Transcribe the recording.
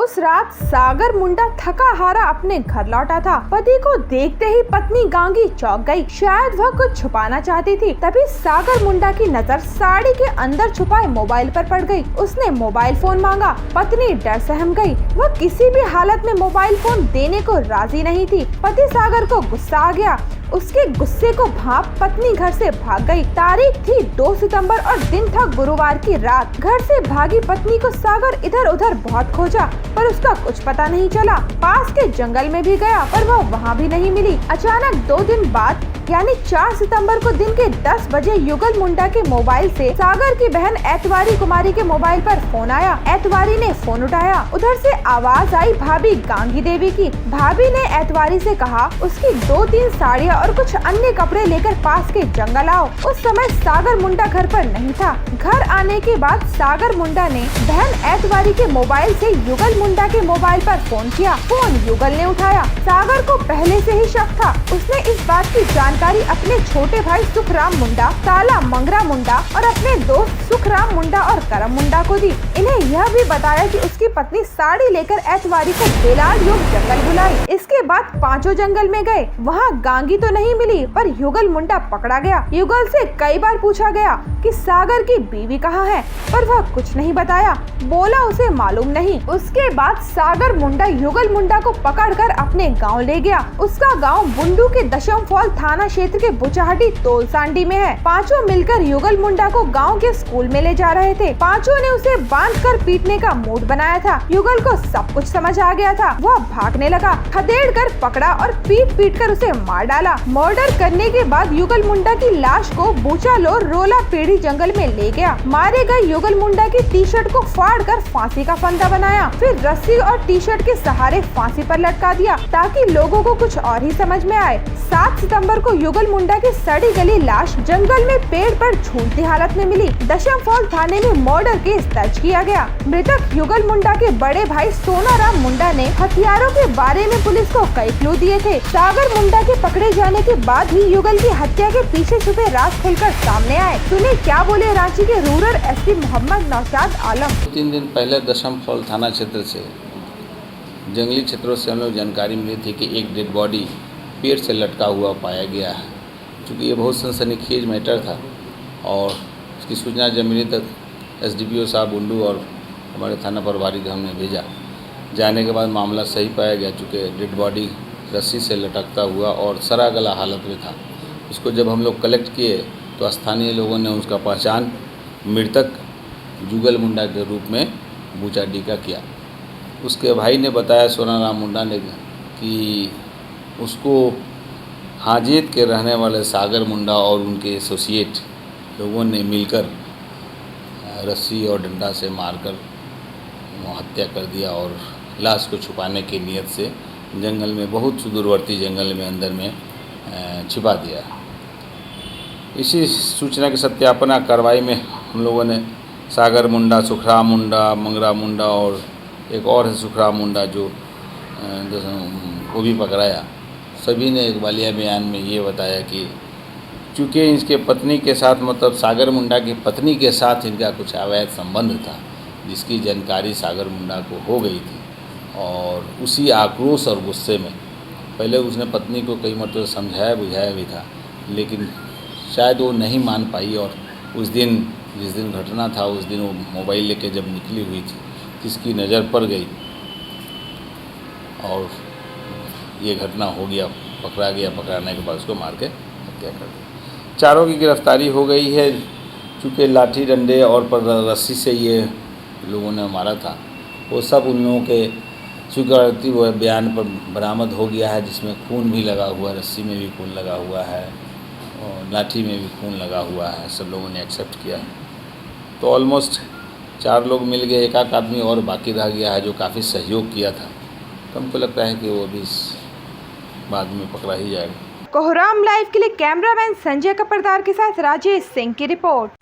उस रात सागर मुंडा थका हारा अपने घर लौटा था। पति को देखते ही पत्नी गांगी चौंक गई। शायद वह कुछ छुपाना चाहती थी। तभी सागर मुंडा की नजर साड़ी के अंदर छुपाए मोबाइल पर पड़ गई। उसने मोबाइल फोन मांगा। पत्नी डर सहम गई। वह किसी भी हालत में मोबाइल फोन देने को राजी नहीं थी। पति सागर को गुस्सा आ गया। उसके गुस्से को भांप पत्नी घर से भाग गई। तारीख थी 2 सितंबर और दिन था गुरुवार की रात। घर से भागी पत्नी को सागर इधर उधर बहुत खोजा पर उसका कुछ पता नहीं चला। पास के जंगल में भी गया पर वह वहाँ भी नहीं मिली। अचानक 2 दिन बाद यानी 4 सितंबर को दिन के 10 बजे युगल मुंडा के मोबाइल से सागर की बहन ऐतवारी कुमारी के मोबाइल पर फोन आया। ऐतवारी ने फोन उठाया। उधर से आवाज आई भाभी गांगी देवी की। भाभी ने ऐतवारी से कहा उसकी 2-3 साड़ियाँ और कुछ अन्य कपड़े लेकर पास के जंगल आओ। उस समय सागर मुंडा घर पर नहीं था। घर आने के बाद सागर मुंडा ने बहन ऐतवारी के मोबाइल से युगल मुंडा के मोबाइल पर फोन किया। फोन युगल ने उठाया। सागर को पहले से ही शक था। उसने इस बात की जानकारी अपने छोटे भाई सुखराम मुंडा, काला मंगरा मुंडा और अपने दोस्त सुखराम मुंडा और करम मुंडा को दी। इन्हें यह भी बताया कि उसकी पत्नी साड़ी लेकर ऐतवारी को बेलाल योग जंगल बुलाई। इसके बाद पांचों जंगल में गए। वहाँ गांगी तो नहीं मिली पर युगल मुंडा पकड़ा गया। युगल से कई बार पूछा गया कि सागर की बीवी कहाँ है पर वह कुछ नहीं बताया। बोला उसे मालूम नहीं। उसके बाद सागर मुंडा युगल मुंडा को पकड़कर अपने गांव ले गया। उसका गांव बुंडू के दशम फॉल थाना क्षेत्र के बुचाहटी तोलसांडी में है। पांचों मिलकर युगल मुंडा को गांव के स्कूल में ले जा रहे थे। पांचों ने उसे बांधकर पीटने का मूड बनाया था। युगल को सब कुछ समझ आ गया था। वह भागने लगा। खदेड़ कर पकड़ा और पीट कर उसे मार डाला। मर्डर करने के बाद युगल मुंडा की लाश को बूचालोर रोला पीढ़ी जंगल में ले गया। मारे गए युगल मुंडा की टी-शर्ट को फाड़ कर फांसी का फंदा बनाया। फिर रस्सी और टी-शर्ट के सहारे फांसी पर लटका दिया ताकि लोगों को कुछ और ही समझ में आए। 7 सितंबर को युगल मुंडा की सड़ी गली लाश जंगल में पेड़ पर झूलती हालत में मिली। दशम फॉल थाने में मर्डर केस दर्ज किया गया। मृतक युगल मुंडा के बड़े भाई सोनाराम मुंडा ने हथियारों के बारे में पुलिस को कई क्लू दिए थे। सागर मुंडा के पकड़े जाने के बाद ही युगल की हत्या के पीछे छुपे राज खुलकर सामने आए। सुने क्या बोले रांची के रूरल एसपी मोहम्मद नौशाद आलम। 3 दिन पहले दशम फॉल थाना क्षेत्र से जंगली क्षेत्रों से हम लोग जानकारी मिली थी कि एक डेड बॉडी पेड़ से लटका हुआ पाया गया है। चूँकि ये बहुत सनसनीखेज मैटर था और इसकी सूचना जब मिली तक एसडीपीओ साहब बुंडू और हमारे थाना प्रभारी को हमने भेजा। जाने के बाद मामला सही पाया गया। चूँकि डेड बॉडी रस्सी से लटकता हुआ और सड़ा गला हालत में था। उसको जब हम लोग कलेक्ट किए तो स्थानीय लोगों ने उसका पहचान मृतक युगल मुंडा के रूप में बूचाडी का किया। उसके भाई ने बताया सोनाराम मुंडा ने कि उसको हाजेत के रहने वाले सागर मुंडा और उनके एसोसिएट लोगों ने मिलकर रस्सी और डंडा से मारकर हत्या कर दिया और लाश को छुपाने की नीयत से जंगल में, बहुत सुदूरवर्ती जंगल में अंदर में छिपा दिया। इसी सूचना के सत्यापन कार्रवाई में हम लोगों ने सागर मुंडा, सुखराम मुंडा, मंगरा मुंडा और एक और है सुखराम मुंडा जो वो भी पकड़ाया। सभी ने एक वालिया बयान में ये बताया कि चूँकि इसके पत्नी के साथ, मतलब सागर मुंडा की पत्नी के साथ इनका कुछ अवैध संबंध था, जिसकी जानकारी सागर मुंडा को हो गई थी और उसी आक्रोश और गुस्से में पहले उसने पत्नी को कई मरतबा समझाया बुझाया भी था, लेकिन शायद वो नहीं मान पाई। और उस दिन जिस दिन घटना था उस दिन वो मोबाइल लेके जब निकली हुई थी किसकी नज़र पड़ गई और ये घटना हो गया, पकड़ा गया। पकड़ाने के बाद उसको मार के हत्या कर दी। चारों की गिरफ्तारी हो गई है। चूँकि लाठी डंडे और पर रस्सी से ये लोगों ने मारा था, वो सब उन लोगों के स्वीकारती वो बयान पर बरामद हो गया है, जिसमें खून भी लगा हुआ है, रस्सी में भी खून लगा हुआ है और लाठी में भी खून लगा हुआ है। सब लोगों ने एक्सेप्ट किया है। तो ऑलमोस्ट 4 लोग मिल गए। एक आदमी और बाकी रह गया है जो काफ़ी सहयोग किया था। तो हमको लगता है कि वो भी बाद में पकड़ा ही जाएगा। कोहराम लाइव के लिए कैमरामैन संजय कपरदार के साथ राजेश सिंह की रिपोर्ट।